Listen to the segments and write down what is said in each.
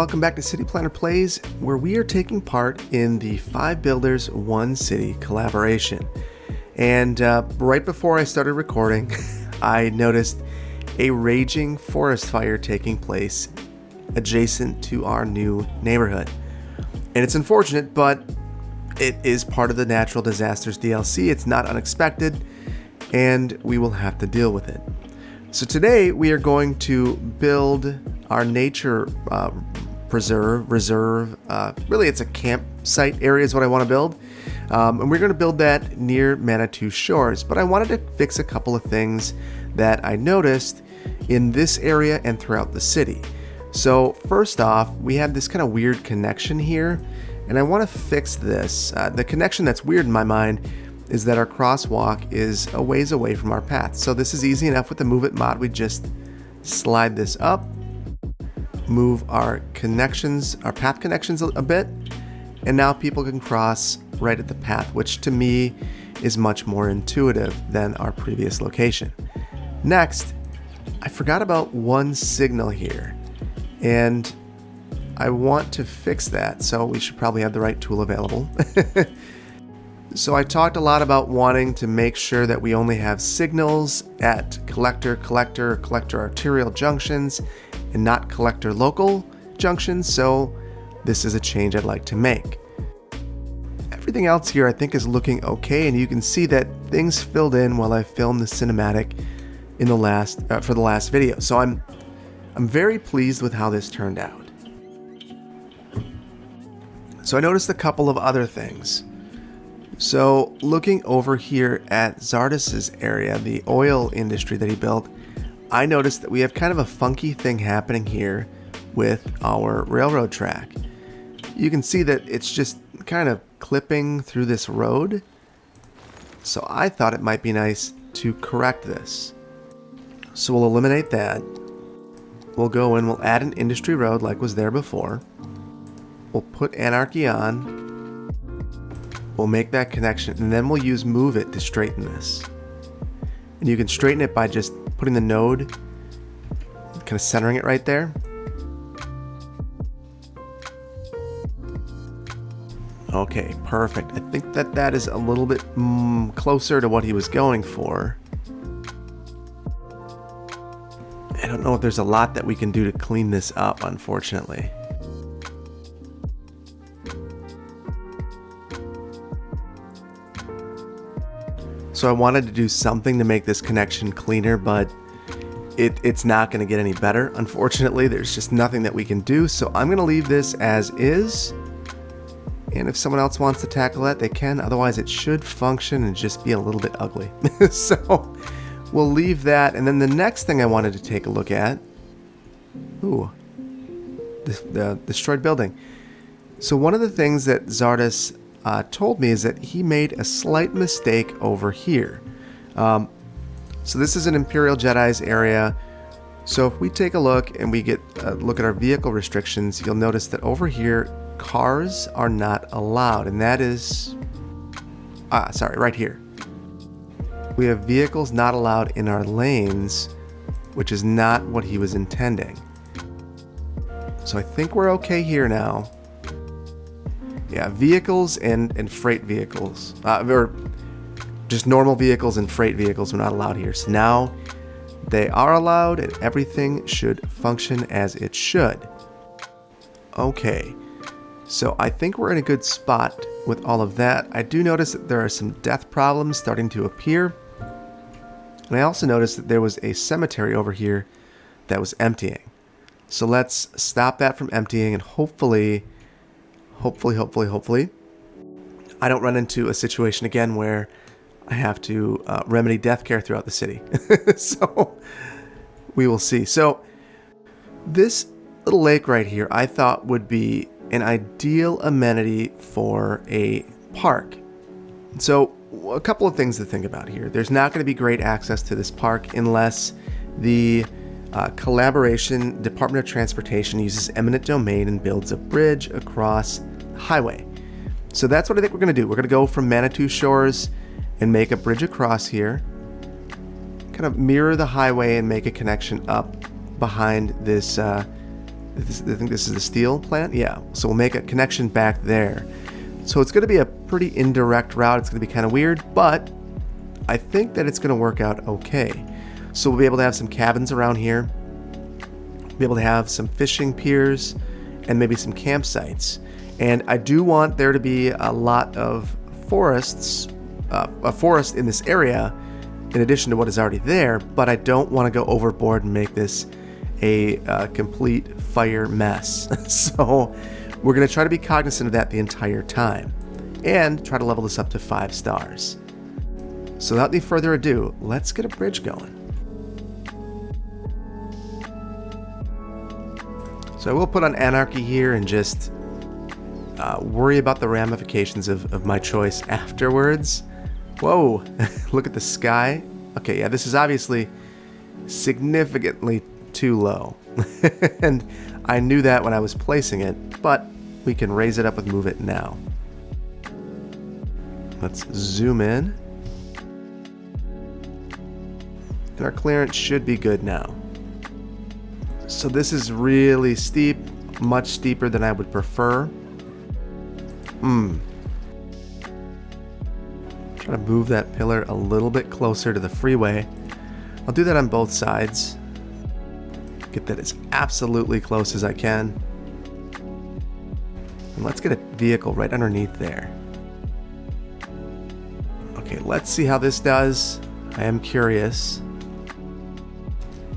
welcome back to City Planner Plays, where we are taking part in the 5 Builders 1 City collaboration. And right before I started recording, I noticed a raging forest fire taking place adjacent to our new neighborhood. And it's unfortunate, but it is part of the Natural Disasters DLC. It's not unexpected, and we will have to deal with it. So today we are going to build our nature reserve. Really, it's a campsite area is what I want to build. And we're going to build that near Manitou Shores. But I wanted to fix a couple of things that I noticed in this area and throughout the city. So first off, we have this kind of weird connection here. And I want to fix this. The connection that's weird in my mind is that our crosswalk is a ways away from our path. So this is easy enough with the Move It mod. We just slide this up, move our connections, our path connections a bit, and now people can cross right at the path, which to me is much more intuitive than our previous location. Next, I forgot about one signal here, and I want to fix that, so we should probably have the right tool available. So I talked a lot about wanting to make sure that we only have signals at collector arterial junctions and not collector local junctions, so this is a change I'd like to make. Everything else here I think is looking okay, and you can see that things filled in while I filmed the cinematic in the last for the last video. So I'm very pleased with how this turned out. So I noticed a couple of other things. So looking over here at Zardas's area, the oil industry that he built, I noticed that we have kind of a funky thing happening here with our railroad track. You can see that it's just kind of clipping through this road. So I thought it might be nice to correct this. So we'll eliminate that. We'll go in, we'll add an industry road like was there before. We'll put Anarchy on. We'll make that connection, and then we'll use Move It to straighten this. And you can straighten it by just putting the node, kind of centering it right there. Okay, perfect. I think that is a little bit closer to what he was going for. I don't know if there's a lot that we can do to clean this up, unfortunately. So I wanted to do something to make this connection cleaner, but it's not going to get any better. Unfortunately, there's just nothing that we can do. So I'm going to leave this as is. And if someone else wants to tackle that, they can. Otherwise, it should function and just be a little bit ugly. So we'll leave that. And then the next thing I wanted to take a look at. Ooh, the destroyed building. So one of the things that Zardas told me is that he made a slight mistake over here. So this is an ImperialJedi's area. So if we take a look and we get a look at our vehicle restrictions, you'll notice that over here, cars are not allowed. And that is, right here. We have vehicles not allowed in our lanes, which is not what he was intending. So I think we're okay here now. Yeah, vehicles and freight vehicles, or just normal vehicles and freight vehicles are not allowed here. So now they are allowed and everything should function as it should. Okay, so I think we're in a good spot with all of that. I do notice that there are some death problems starting to appear. And I also noticed that there was a cemetery over here that was emptying. So let's stop that from emptying, and hopefully, I don't run into a situation again where I have to remedy death care throughout the city. So we will see. So this little lake right here, I thought would be an ideal amenity for a park. So a couple of things to think about here. There's not going to be great access to this park unless the collaboration Department of Transportation uses eminent domain and builds a bridge across the highway. So that's what I think we're going to do. We're going to go from Manitou Shores and make a bridge across here, kind of mirror the highway and make a connection up behind this I think this is the steel plant. Yeah, so we'll make a connection back there. So it's going to be a pretty indirect route. It's going to be kind of weird, but I think that it's going to work out okay. So we'll be able to have some cabins around here, be able to have some fishing piers, and maybe some campsites. And I do want there to be a lot of forests, a forest in this area, in addition to what is already there, but I don't want to go overboard and make this a complete fire mess. So we're going to try to be cognizant of that the entire time and try to level this up to 5 stars. So without any further ado, let's get a bridge going. So I will put on Anarchy here and just worry about the ramifications of my choice afterwards. Whoa, look at the sky. Okay, yeah, this is obviously significantly too low. And I knew that when I was placing it, but we can raise it up with Move It now. Let's zoom in. And our clearance should be good now. So this is really steep, much steeper than I would prefer. Try to move that pillar a little bit closer to the freeway. I'll do that on both sides. Get that as absolutely close as I can. And let's get a vehicle right underneath there. Okay, let's see how this does. I am curious.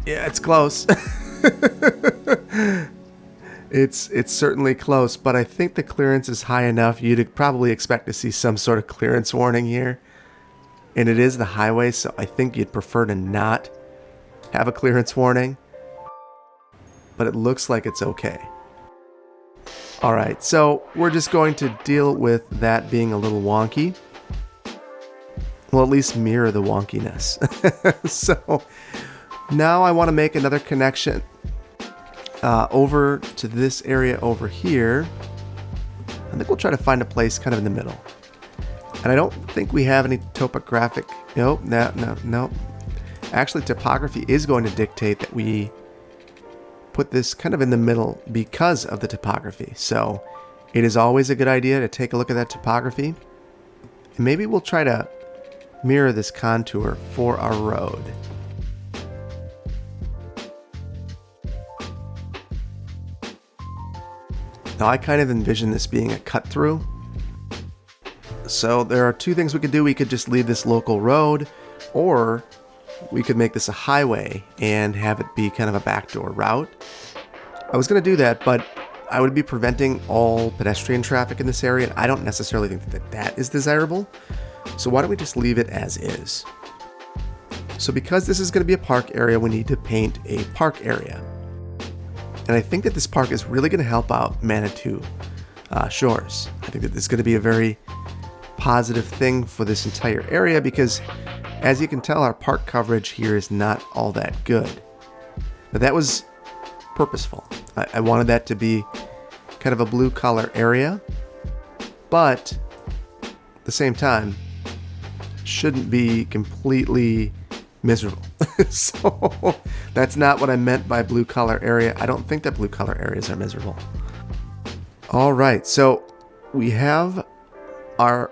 Yeah, it's close. It's certainly close, but I think the clearance is high enough. You'd probably expect to see some sort of clearance warning here. And it is the highway, so I think you'd prefer to not have a clearance warning. But it looks like it's okay. Alright, so we're just going to deal with that being a little wonky. Well, at least mirror the wonkiness. So now I want to make another connection over to this area over here. I think we'll try to find a place kind of in the middle. And I don't think we have any topographic... No. Actually, topography is going to dictate that we put this kind of in the middle because of the topography. So it is always a good idea to take a look at that topography. And maybe we'll try to mirror this contour for our road. Now I kind of envision this being a cut through. So there are two things we could do. We could just leave this local road, or we could make this a highway and have it be kind of a backdoor route. I was going to do that, but I would be preventing all pedestrian traffic in this area, and I don't necessarily think that that is desirable. So why don't we just leave it as is? So because this is going to be a park area, we need to paint a park area. And I think that this park is really going to help out Manitou Shores. I think that this is going to be a very positive thing for this entire area because, as you can tell, our park coverage here is not all that good. Now, that was purposeful. I wanted that to be kind of a blue-collar area, but at the same time, shouldn't be completely miserable. So that's not what I meant by blue collar area. I don't think that blue collar areas are miserable. All right, so we have our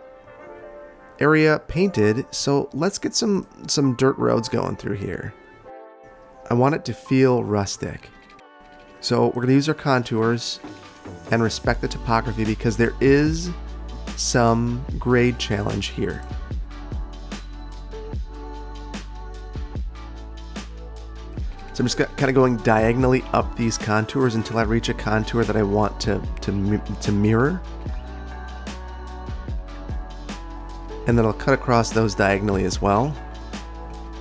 area painted. So let's get some dirt roads going through here. I want it to feel rustic. So we're going to use our contours and respect the topography because there is some grade challenge here. So I'm just kind of going diagonally up these contours until I reach a contour that I want to mirror. And then I'll cut across those diagonally as well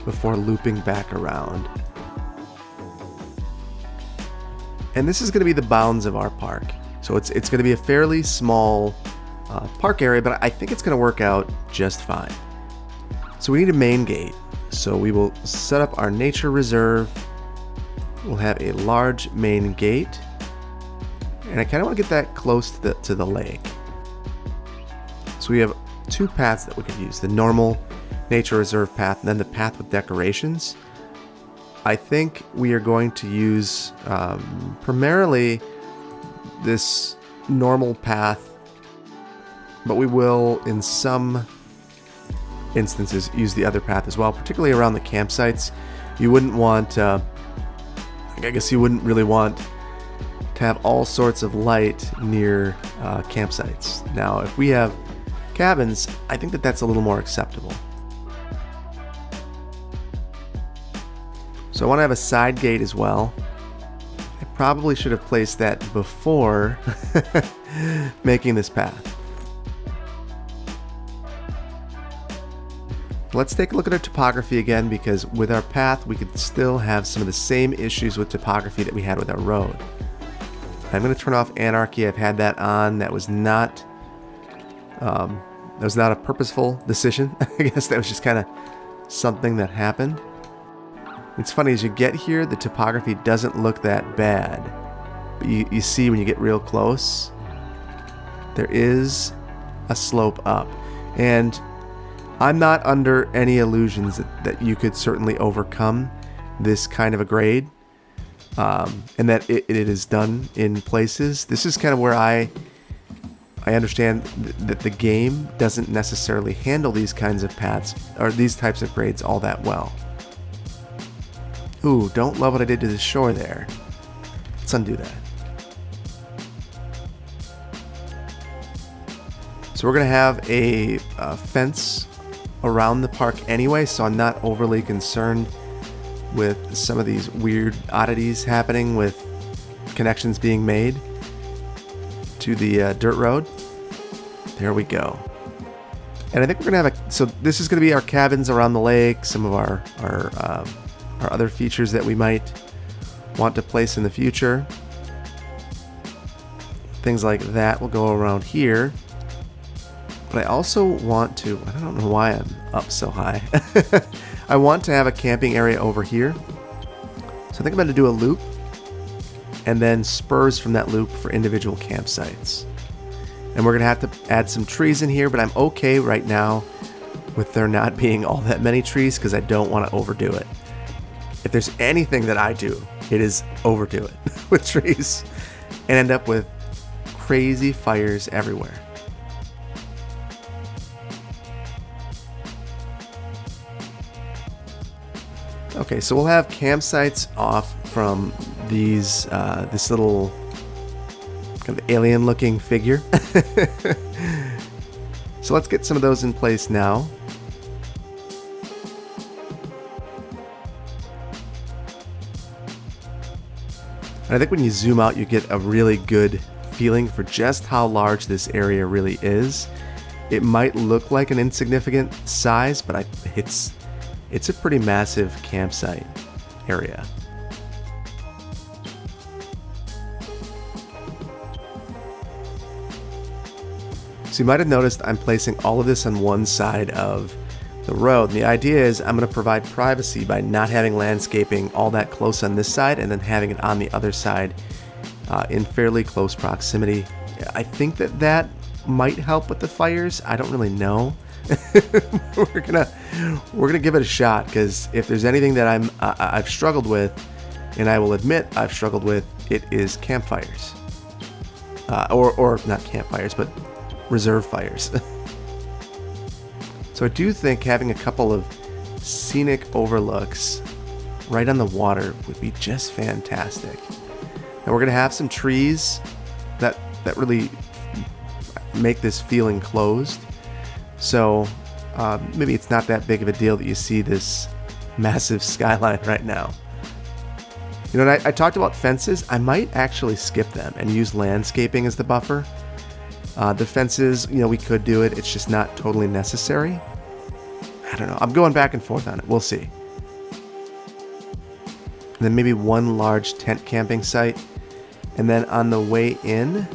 before looping back around. And this is going to be the bounds of our park. So it's going to be a fairly small park area, but I think it's going to work out just fine. So we need a main gate. So we will set up our nature reserve. We'll have a large main gate, and I kind of want to get that close to the lake. So we have two paths that we could use, the normal nature reserve path and then the path with decorations. I think we are going to use primarily this normal path, but we will, in some instances, use the other path as well, particularly around the campsites. You wouldn't want, I guess you wouldn't really want to have all sorts of light near campsites. Now, if we have cabins, I think that that's a little more acceptable. So I want to have a side gate as well. I probably should have placed that before making this path. Let's take a look at our topography again, because with our path we could still have some of the same issues with topography that we had with our road. I'm going to turn off Anarchy. I've had that on. That was not a purposeful decision. I guess that was just kind of something that happened. It's funny, as you get here, the topography doesn't look that bad. But you see when you get real close, there is a slope up. And I'm not under any illusions that you could certainly overcome this kind of a grade. And that it is done in places. This is kind of where I understand that the game doesn't necessarily handle these kinds of paths or these types of grades all that well. Ooh, don't love what I did to the shore there. Let's undo that. So we're going to have a fence around the park anyway, so I'm not overly concerned with some of these weird oddities happening with connections being made to the dirt road. There we go. And I think we're going to have so this is going to be our cabins around the lake, some of our other features that we might want to place in the future. Things like that will go around here. But I also want to, I don't know why I'm up so high. I want to have a camping area over here. So I think I'm going to do a loop and then spurs from that loop for individual campsites. And we're going to have to add some trees in here, but I'm okay right now with there not being all that many trees because I don't want to overdo it. If there's anything that I do, it is overdo it with trees and end up with crazy fires everywhere. Okay, so we'll have campsites off from these this little kind of alien-looking figure. So let's get some of those in place now. And I think when you zoom out, you get a really good feeling for just how large this area really is. It might look like an insignificant size, but it's a pretty massive campsite area. So you might have noticed I'm placing all of this on one side of the road. And the idea is I'm going to provide privacy by not having landscaping all that close on this side and then having it on the other side in fairly close proximity. I think that might help with the fires. I don't really know. we're gonna give it a shot, because if there's anything that I've struggled with, and I will admit I've struggled with, it is campfires, or not campfires, but reserve fires. So I do think having a couple of scenic overlooks right on the water would be just fantastic. And we're gonna have some trees that really make this feel enclosed. So maybe it's not that big of a deal that you see this massive skyline right now. You know, I talked about fences. I might actually skip them and use landscaping as the buffer. The fences, you know, we could do it. It's just not totally necessary. I don't know. I'm going back and forth on it. We'll see. And then maybe one large tent camping site. And then on the way in,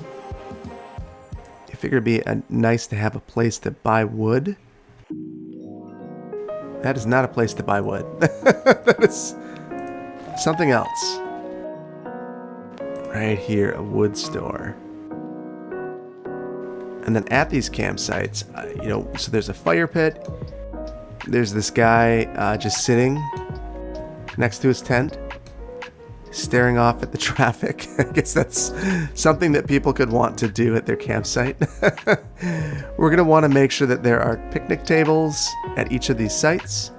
I figure it'd be nice to have a place to buy wood. That is not a place to buy wood. That is something else. Right here, a wood store. And then at these campsites, you know, so there's a fire pit. There's this guy just sitting next to his tent, staring off at the traffic. I guess that's something that people could want to do at their campsite. We're going to want to make sure that there are picnic tables at each of these sites.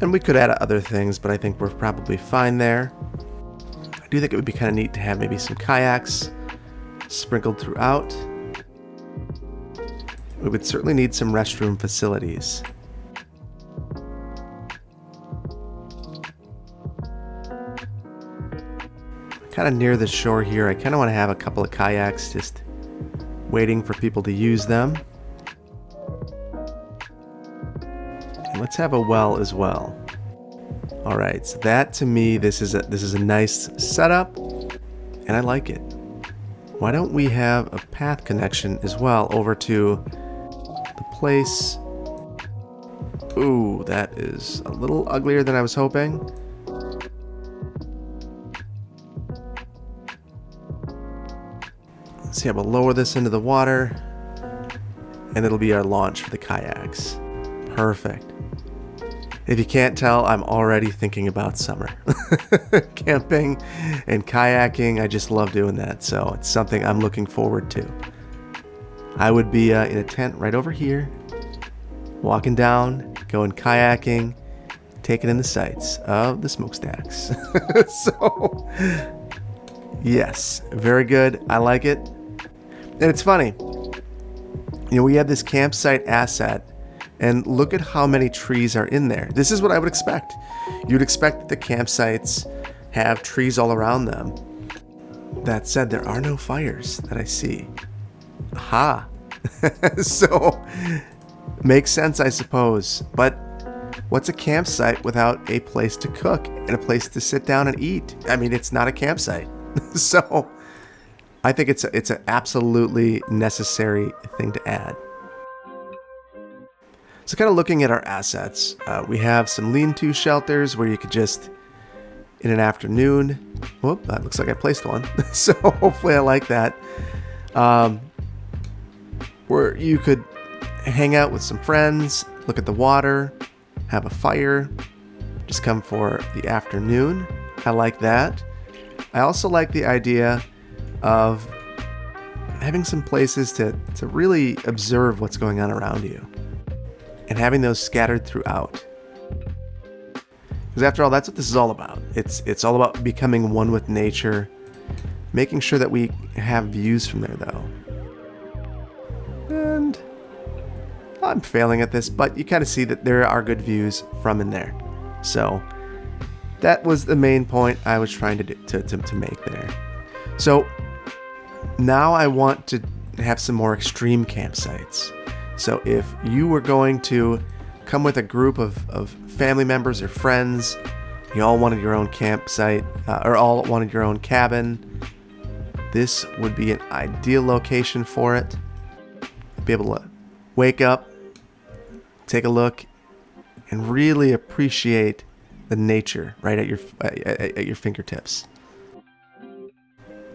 And we could add other things, but I think we're probably fine there. I do think it would be kind of neat to have maybe some kayaks sprinkled throughout. We would certainly need some restroom facilities. Kind of near the shore here, I kind of want to have a couple of kayaks just waiting for people to use them. And let's have a well as well. All right, so that to me, this is a nice setup, and I like it. Why don't we have a path connection as well over to the place? Ooh, that is a little uglier than I was hoping. See, I will lower this into the water, and it'll be our launch for the kayaks. Perfect. If you can't tell, I'm already thinking about summer. Camping and kayaking, I just love doing that, so it's something I'm looking forward to. I would be in a tent right over here, walking down, going kayaking, taking in the sights of the smokestacks. So, yes, very good. I like it. And it's funny, we have this campsite asset, and look at how many trees are in there. This is what I would expect. You'd expect that the campsites have trees all around them. That said, there are no fires that I see. Aha. So, makes sense, I suppose. But what's a campsite without a place to cook and a place to sit down and eat? I mean, it's not a campsite. So, I think it's an absolutely necessary thing to add. So kind of looking at our assets, we have some lean-to shelters where you could just, in an afternoon, whoop, that looks like I placed one. So hopefully I like that. Where you could hang out with some friends, look at the water, have a fire, just come for the afternoon. I like that. I also like the idea of having some places to really observe what's going on around you and having those scattered throughout. Because after all, that's what this is all about. It's all about becoming one with nature, making sure that we have views from there though. And I'm failing at this, but you kind of see that there are good views from in there. So that was the main point I was trying to make there. So now I want to have some more extreme campsites. So if you were going to come with a group of family members or friends, you all wanted your own campsite, or all wanted your own cabin, this would be an ideal location for it. Be able to wake up, take a look, and really appreciate the nature right at your fingertips.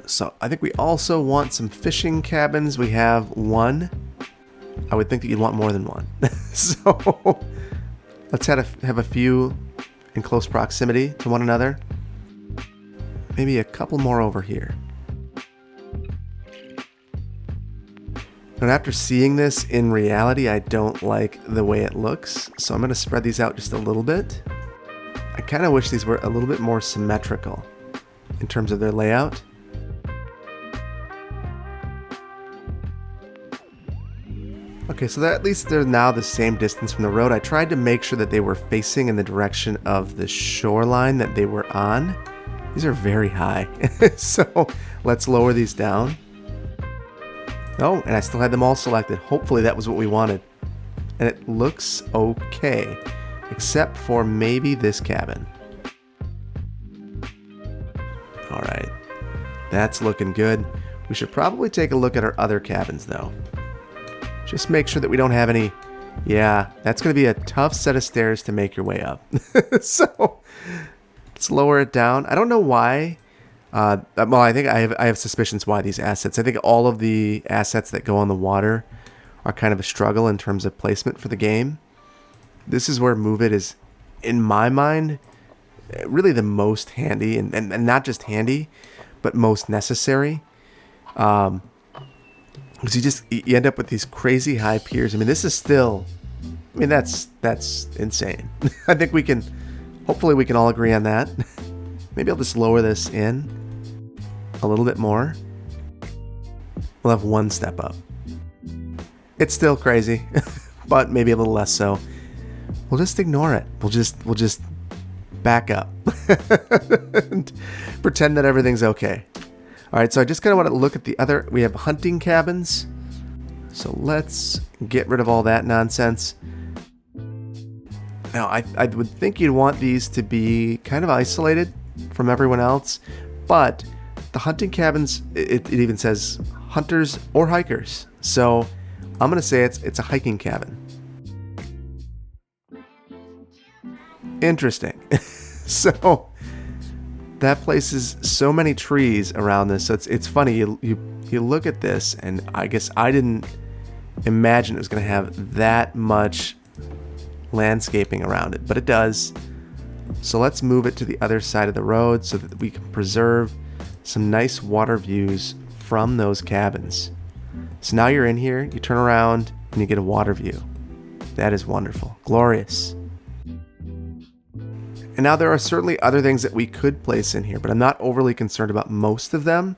So I think we also want some fishing cabins. We have one. I would think that you'd want more than one. So let's have a few in close proximity to one another. Maybe a couple more over here. And after seeing this in reality, I don't like the way it looks. So I'm going to spread these out just a little bit. I kind of wish these were a little bit more symmetrical in terms of their layout. Okay, so that at least they're now the same distance from the road. I tried to make sure that they were facing in the direction of the shoreline that they were on. These are very high. So let's lower these down. Oh, and I still had them all selected. Hopefully that was what we wanted. And it looks okay, except for maybe this cabin. All right, that's looking good. We should probably take a look at our other cabins though. Just make sure that we don't have any. Yeah, that's going to be a tough set of stairs to make your way up. So let's lower it down. I don't know why. Well, I think I have suspicions why these assets. I think all of the assets that go on the water are kind of a struggle in terms of placement for the game. This is where Move It is, in my mind, really the most handy, and not just handy, but most necessary. Because you end up with these crazy high piers. I mean, this is still, I mean, that's insane. I think hopefully we can all agree on that. Maybe I'll just lower this in a little bit more. We'll have one step up. It's still crazy, but maybe a little less so. We'll just ignore it. We'll just back up and pretend that everything's okay. All right, so I just kind of want to look at the other. We have hunting cabins. So let's get rid of all that nonsense. Now, I would think you'd want these to be kind of isolated from everyone else, but the hunting cabins, it even says hunters or hikers. So I'm going to say it's a hiking cabin. Interesting. So that places so many trees around this. So it's funny. You look at this, and I guess I didn't imagine it was going to have that much landscaping around it, but it does. So let's move it to the other side of the road so that we can preserve some nice water views from those cabins. So now you're in here, you turn around, and you get a water view. That is wonderful. Glorious. And now there are certainly other things that we could place in here, but I'm not overly concerned about most of them.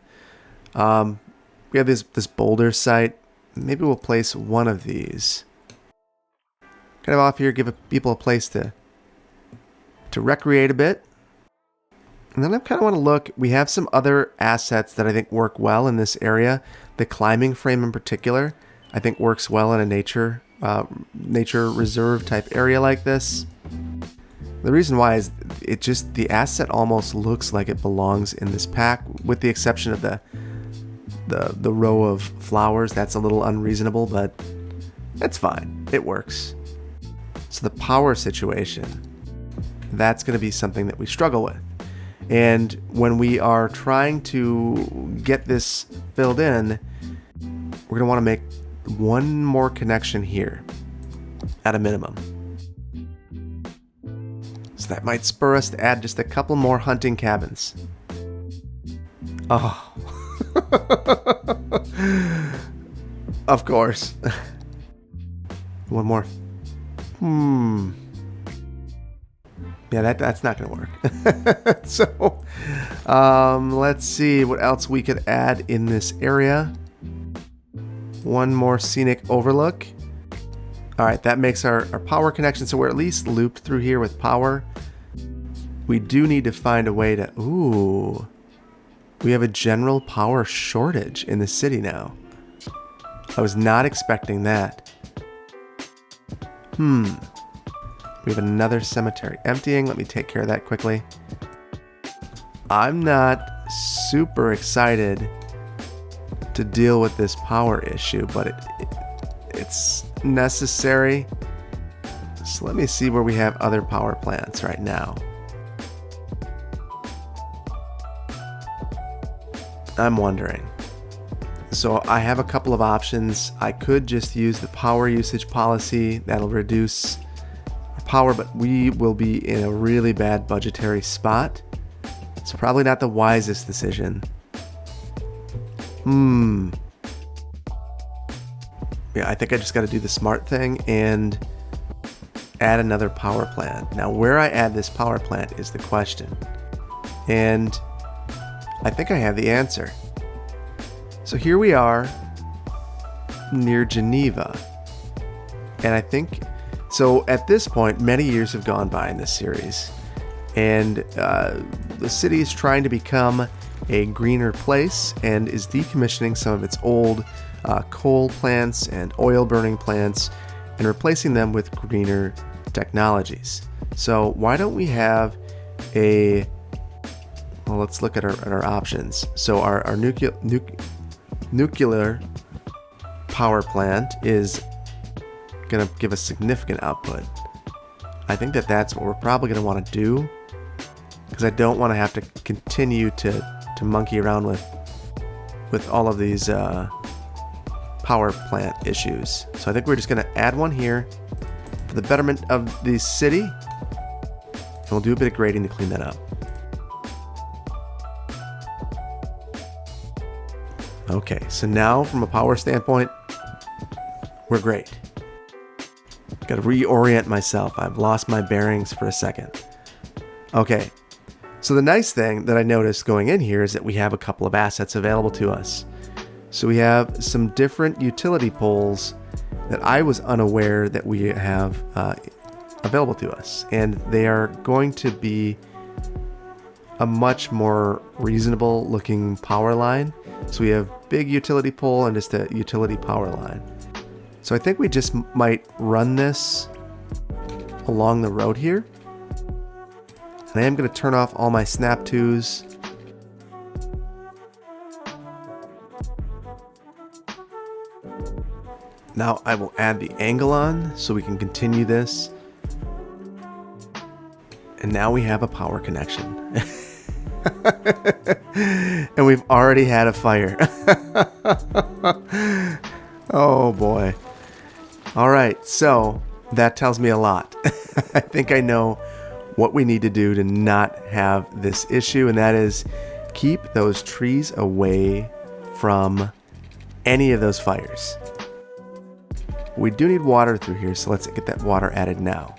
We have this boulder site. Maybe we'll place one of these. Kind of off here, give people a place to recreate a bit. And then I kind of want to look. We have some other assets that I think work well in this area. The climbing frame in particular, I think works well in a nature reserve type area like this. The reason why is the asset almost looks like it belongs in this pack, with the exception of the row of flowers. That's a little unreasonable, but it's fine. It works. So the power situation, that's going to be something that we struggle with. And when we are trying to get this filled in, we're going to want to make one more connection here at a minimum. So that might spur us to add just a couple more hunting cabins. Oh. Of course. One more. Yeah, that's not going to work. So, let's see what else we could add in this area. One more scenic overlook. All right, that makes our power connection, so we're at least looped through here with power. We do need to find a way to... Ooh. We have a general power shortage in the city now. I was not expecting that. We have another cemetery emptying. Let me take care of that quickly. I'm not super excited to deal with this power issue, but it's necessary. So let me see where we have other power plants right now. I'm wondering. So I have a couple of options. I could just use the power usage policy. That'll reduce our power, but we will be in a really bad budgetary spot. It's probably not the wisest decision. Yeah, I think I just got to do the smart thing and add another power plant. Now, where I add this power plant is the question. And I think I have the answer. So here we are near Geneva. And I think, so at this point, many years have gone by in this series. And the city is trying to become a greener place and is decommissioning some of its old coal plants and oil burning plants and replacing them with greener technologies. So why don't we have well, let's look at our options. So our nuclear power plant is going to give us significant output. I think that's what we're probably going to want to do, because I don't want to have to continue to monkey around with all of these power plant issues. So I think we're just going to add one here for the betterment of the city. And we'll do a bit of grading to clean that up. Okay, so now from a power standpoint, we're great. Got to reorient myself. I've lost my bearings for a second. Okay, so the nice thing that I noticed going in here is that we have a couple of assets available to us. So we have some different utility poles that I was unaware that we have available to us. And they are going to be a much more reasonable looking power line. So we have big utility pole and just a utility power line. So I think we just might run this along the road here. And I am going to turn off all my snap twos. Now I will add the angle on so we can continue this. And now we have a power connection. And we've already had a fire. Oh boy. All right, so that tells me a lot. I think I know what we need to do to not have this issue, and that is keep those trees away from any of those fires. We do need water through here, so let's get that water added now.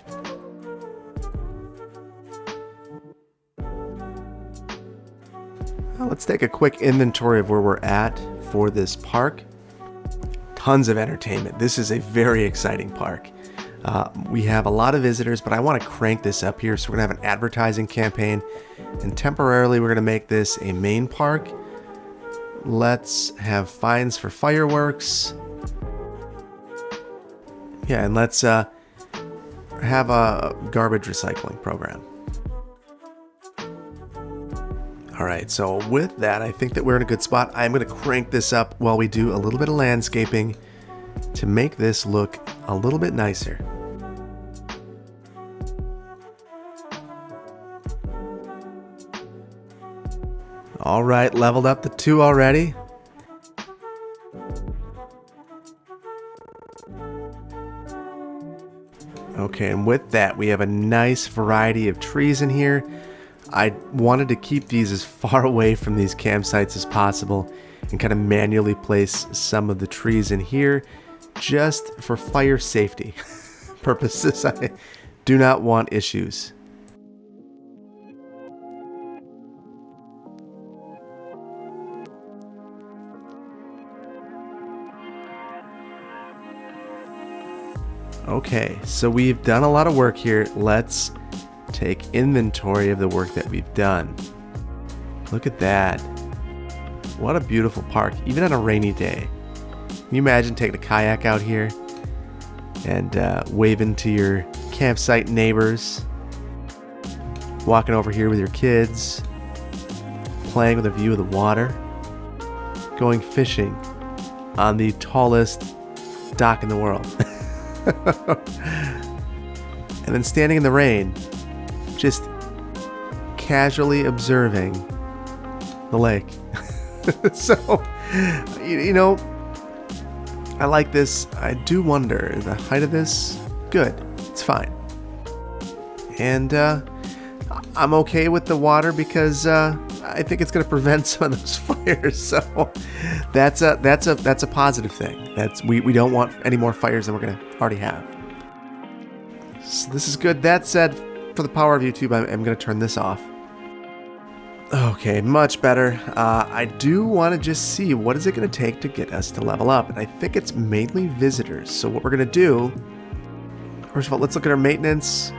Now let's take a quick inventory of where we're at for this park. Tons of entertainment. This is a very exciting park. We have a lot of visitors, but I want to crank this up here, so we're going to have an advertising campaign, and temporarily we're going to make this a main park. Let's have fines for fireworks. Yeah, and let's have a garbage recycling program. All right, so with that, I think that we're in a good spot. I'm going to crank this up while we do a little bit of landscaping to make this look a little bit nicer. All right, leveled up the 2 already. Okay, and with that, we have a nice variety of trees in here. I wanted to keep these as far away from these campsites as possible and kind of manually place some of the trees in here just for fire safety purposes. I do not want issues. Okay, so we've done a lot of work here. Let's take inventory of the work that we've done. Look at that. What a beautiful park, even on a rainy day. Can you imagine taking a kayak out here and waving to your campsite neighbors, walking over here with your kids, playing with a view of the water, going fishing on the tallest dock in the world. And then standing in the rain, just casually observing the lake. So, you know, I like this. I do wonder, the height of this, good, it's fine. And I'm okay with the water because I think it's going to prevent some of those fires. So that's a positive thing. We don't want any more fires than we're going to already have. So this is good. That said, for the power of YouTube, I'm going to turn this off. Okay, much better. I do want to just see what is it going to take to get us to level up. And I think it's mainly visitors. So what we're going to do, first of all, let's look at our maintenance.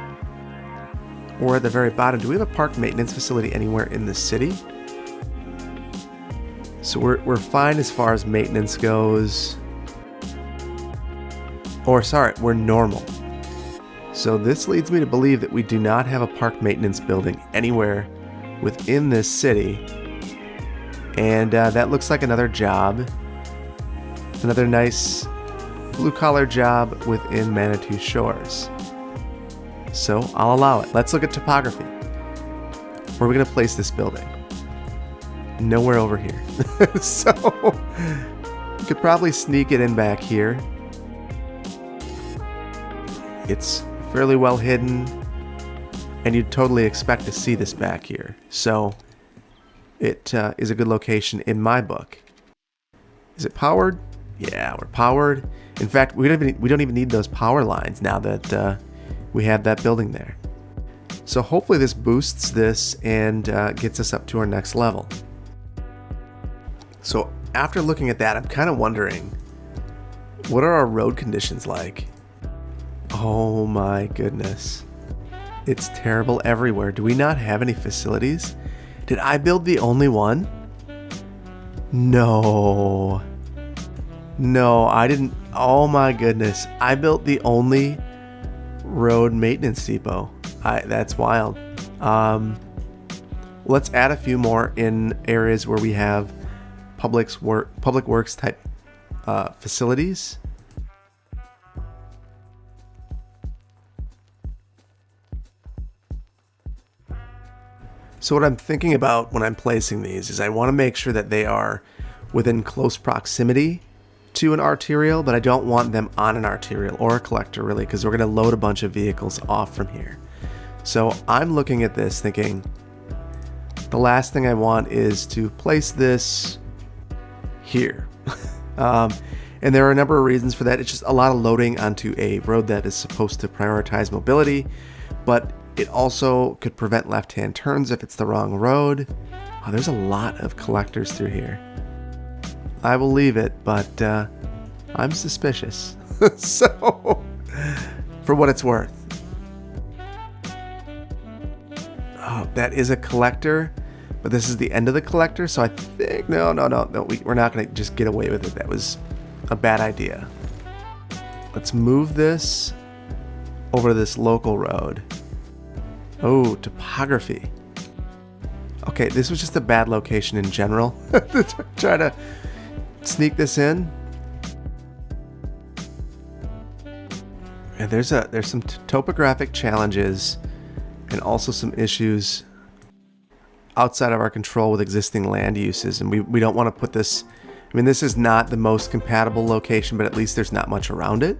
Or at the very bottom, do we have a park maintenance facility anywhere in the city? So we're fine as far as maintenance goes. Or sorry, we're normal. So this leads me to believe that we do not have a park maintenance building anywhere within this city. And that looks like another job. Another nice blue-collar job within Manitou Shores. So I'll allow it. Let's look at topography. Where are we going to place this building? Nowhere over here. So could probably sneak it in back here. It's fairly well hidden, and you'd totally expect to see this back here. So it is a good location in my book. Is it powered? Yeah, we're powered. In fact, we don't even need those power lines now that we have that building there. So hopefully this boosts this and gets us up to our next level. So after looking at that, I'm kind of wondering, what are our road conditions like? Oh my goodness. It's terrible everywhere. Do we not have any facilities? Did I build the only one? No. No, I didn't. Oh my goodness. I built the only road maintenance depot. That's wild. Let's add a few more in areas where we have public works type facilities. So what I'm thinking about when I'm placing these is I want to make sure that they are within close proximity to an arterial, but I don't want them on an arterial or a collector really, because we're going to load a bunch of vehicles off from here. So I'm looking at this thinking the last thing I want is to place this here. And there are a number of reasons for that. It's just a lot of loading onto a road that is supposed to prioritize mobility, but it also could prevent left-hand turns if it's the wrong road. Oh, there's a lot of collectors through here. I will leave it, but I'm suspicious. So, for what it's worth. Oh, that is a collector, but this is the end of the collector, so I think, no, we're not going to just get away with it. That was a bad idea. Let's move this over to this local road. Oh, topography. Okay, this was just a bad location in general. Try to sneak this in. And there's some topographic challenges and also some issues outside of our control with existing land uses, and we don't want to put this. I mean, this is not the most compatible location, but at least there's not much around it.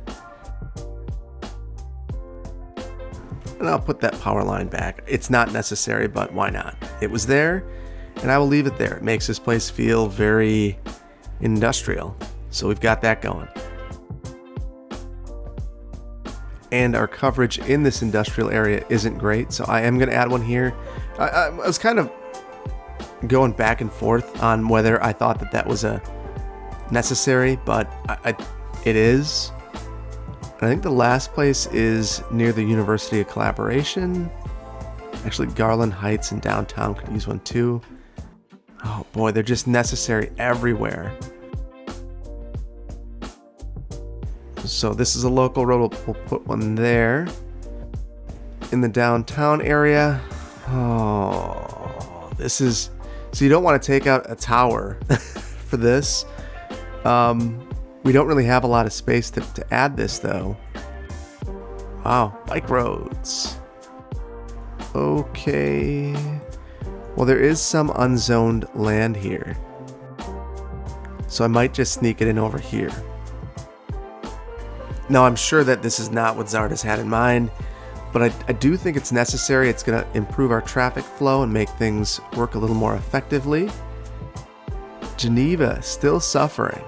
And I'll put that power line back. It's not necessary, but why not? It was there, and I will leave it there. It makes this place feel very industrial. So we've got that going. And our coverage in this industrial area isn't great, so I am going to add one here. I was kind of going back and forth on whether I thought that was a necessary, but it is. I think the last place is near the University of Collaboration. Actually, Garland Heights in downtown could use one too. Oh boy, they're just necessary everywhere. So this is a local road. We'll put one there. In the downtown area. Oh, this is... So you don't want to take out a tower for this. We don't really have a lot of space to add this, though. Wow, bike roads. Okay. Well, there is some unzoned land here. So I might just sneak it in over here. Now, I'm sure that this is not what Zardes had in mind, but I do think it's necessary. It's going to improve our traffic flow and make things work a little more effectively. Geneva, still suffering.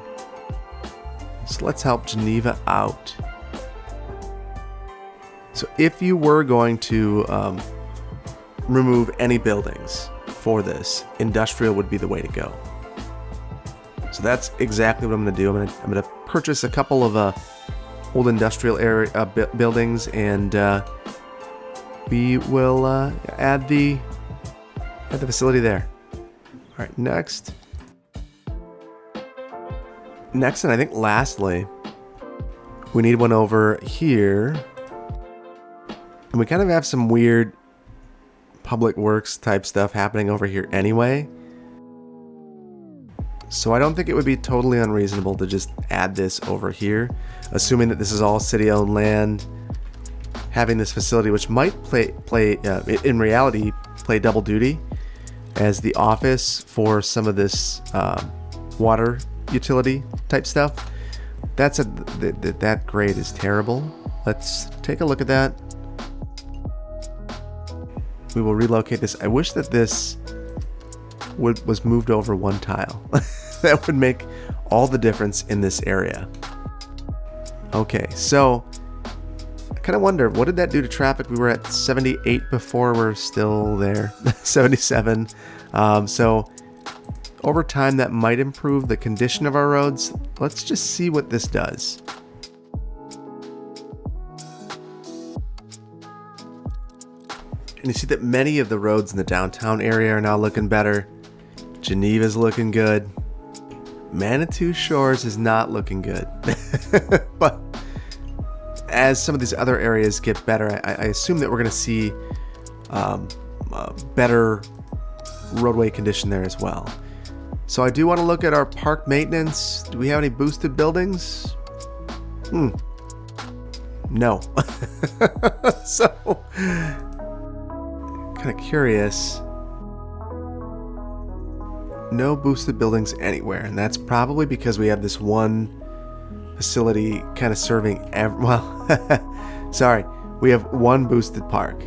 So let's help Geneva out. So if you were going to remove any buildings for this, industrial would be the way to go. So that's exactly what I'm going to do. I'm going to purchase a couple of old industrial area buildings, and we will add the facility there. All right, next, and I think lastly, we need one over here. And we kind of have some weird public works type stuff happening over here anyway. So I don't think it would be totally unreasonable to just add this over here, assuming that this is all city-owned land. Having this facility, which might in reality play double duty as the office for some of this water utility type stuff. That grade is terrible. Let's take a look at that. We will relocate this. I wish that this was moved over one tile. That would make all the difference in this area. Okay, so I kind of wonder, what did that do to traffic? We were at 78 before, we're still there. 77. So over time that might improve the condition of our roads. Let's just see what this does. And you see that many of the roads in the downtown area are now looking better. Geneva's looking good. Manitou Shores is not looking good. But as some of these other areas get better, I assume that we're going to see better roadway condition there as well. So I do want to look at our park maintenance. Do we have any boosted buildings? No. So kind of curious. No boosted buildings anywhere, and that's probably because we have this one facility kind of serving sorry, we have one boosted park.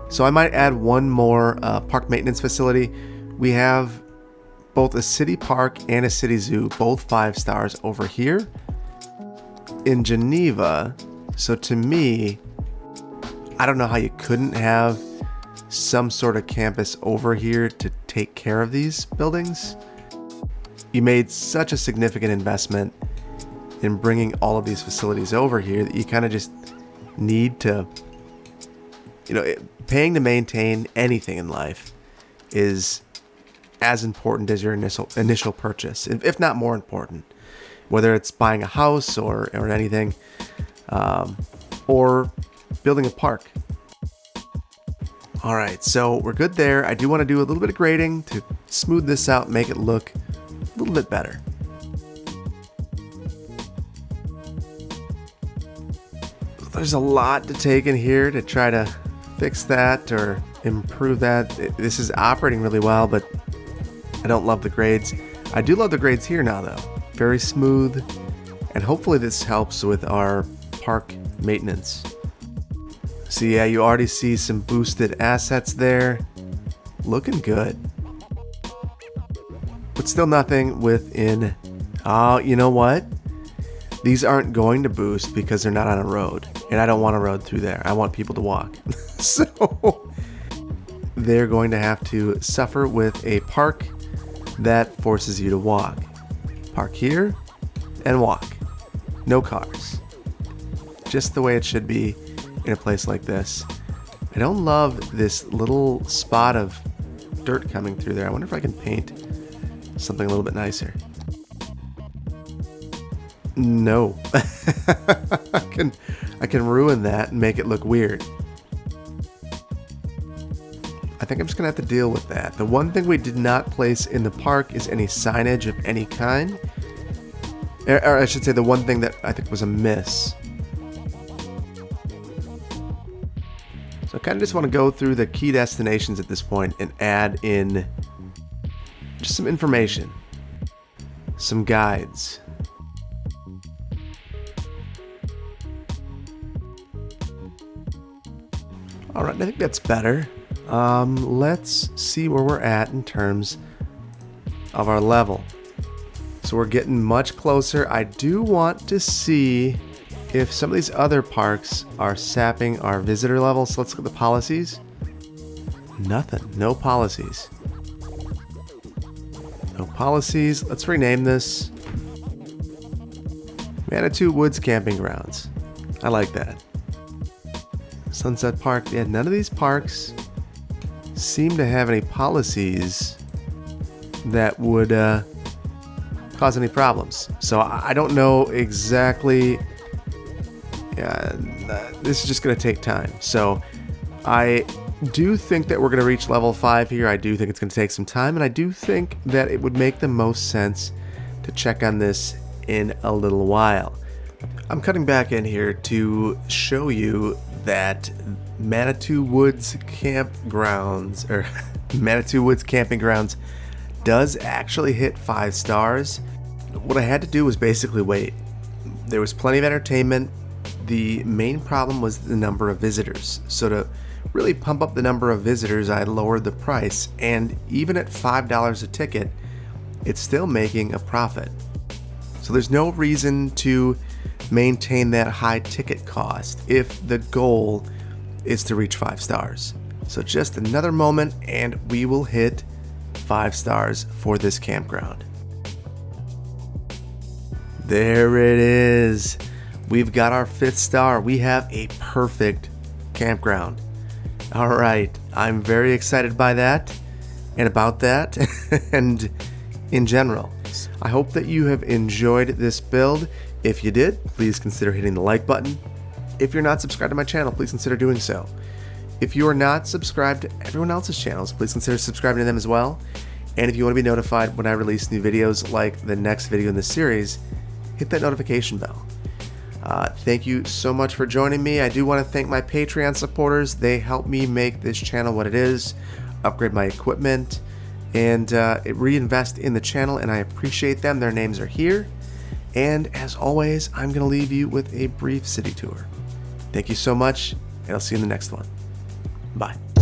So I might add one more park maintenance facility. We have both a city park and a city zoo, both 5 stars over here in Geneva. So to me, I don't know how you couldn't have some sort of campus over here to take care of these buildings. You made such a significant investment in bringing all of these facilities over here that you kind of just need to, paying to maintain anything in life is as important as your initial purchase, if not more important, whether it's buying a house or anything, or building a park. All right, so we're good there. I do want to do a little bit of grading to smooth this out and make it look a little bit better. There's a lot to take in here to try to fix that or improve that. This is operating really well, but I don't love the grades. I do love the grades here now, though. Very smooth, and hopefully this helps with our park maintenance. So yeah, you already see some boosted assets there. Looking good. But still nothing within... Oh, you know what? These aren't going to boost because they're not on a road. And I don't want a road through there. I want people to walk. So they're going to have to suffer with a park that forces you to walk. Park here and walk. No cars. Just the way it should be in a place like this. I don't love this little spot of dirt coming through there. I wonder if I can paint something a little bit nicer. No. I can ruin that and make it look weird. I think I'm just gonna have to deal with that. The one thing we did not place in the park is any signage of any kind. Or I should say the one thing that I think was a miss. So I kind of just want to go through the key destinations at this point and add in just some information, some guides. All right, I think that's better. Let's see where we're at in terms of our level. So we're getting much closer. I do want to see if some of these other parks are sapping our visitor level. So let's look at the policies. Nothing. No policies. No policies. Let's rename this Manitou Woods Camping Grounds. I like that. Sunset Park. Yeah, none of these parks seem to have any policies that would cause any problems. So I don't know exactly. This is just going to take time. So I do think that we're going to reach level 5 here. I do think it's going to take some time, and I do think that it would make the most sense to check on this in a little while. I'm cutting back in here to show you that Manitou Woods Campgrounds, or Manitou Woods Camping Grounds, does actually hit 5 stars. What I had to do was basically wait. There was plenty of entertainment. The main problem was the number of visitors. So to really pump up the number of visitors, I lowered the price, and even at $5 a ticket, it's still making a profit. So there's no reason to maintain that high ticket cost if the goal is to reach 5 stars. So just another moment and we will hit 5 stars for this campground. There it is. We've got our 5th star. We have a perfect campground. All right, I'm very excited by that and about that and in general. I hope that you have enjoyed this build. If you did, please consider hitting the like button. If you're not subscribed to my channel, please consider doing so. If you are not subscribed to everyone else's channels, please consider subscribing to them as well. And if you want to be notified when I release new videos like the next video in this series, hit that notification bell. Thank you so much for joining me. I do want to thank my Patreon supporters. They help me make this channel what it is, upgrade my equipment, and reinvest in the channel, and I appreciate them. Their names are here. And as always, I'm going to leave you with a brief city tour. Thank you so much, and I'll see you in the next one. Bye.